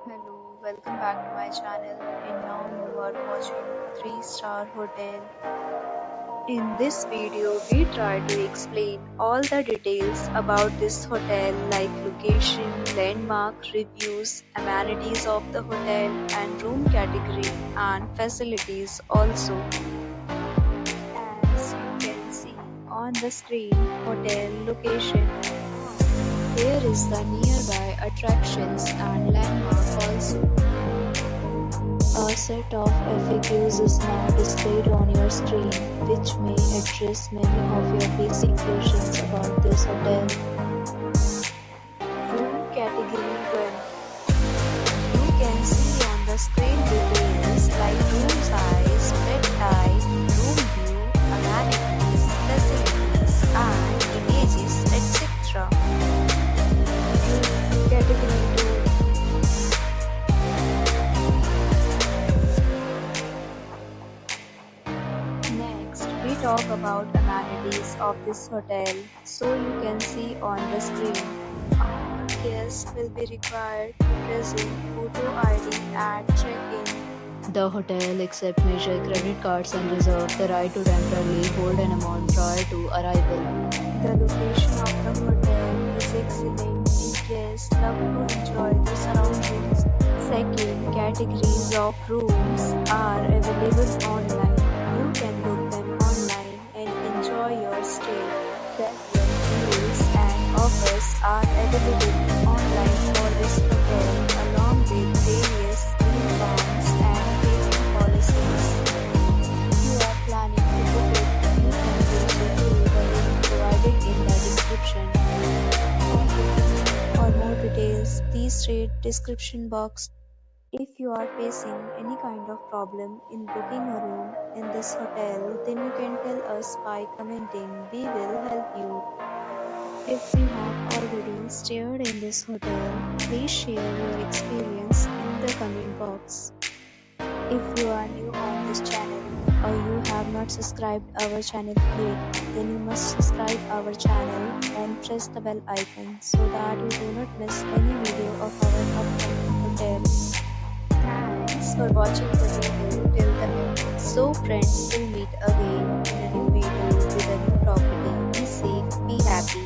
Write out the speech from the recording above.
Hello, welcome back to my channel, and now you are watching a 3-star hotel. In this video, we try to explain all the details about this hotel like location, landmark, reviews, amenities of the hotel, and room category and facilities also. As you can see on the screen, hotel location. There is the nearby attractions and landmark also. A set of FAQs is now displayed on your screen, which may address many of your basic questions about this hotel. Room category 1. You can see on the screen details like room size, bed type, room view, amenities, facilities, and images, etc. Category 2. Next, we talk about amenities of this hotel. So you can see on the screen. All guests will be required to present photo ID at check-in. The hotel accepts major credit cards and reserves the right to temporarily hold an amount prior to arrival. The location of the hotel is excellent if guests love to enjoy the surroundings. Second, categories of rooms are available online. You can book them online and enjoy your stay. Several deals and offers are available online for this hotel along with various discounts and payment policies. If you are planning to book it, you can visit the link provided in the description. For more details, please read description box. If you are facing any kind of problem in booking a room in this hotel, then you can tell us by commenting. We will help you. If you have already stayed in this hotel, please share your experience in the comment box. If you are new on this channel or you have not subscribed our channel yet, then you must subscribe our channel and press the bell icon so that you do not miss any video of our upcoming hotel. Thanks for watching the video till the end. So friends, we'll meet again in a new video with a new property. Be safe, be happy.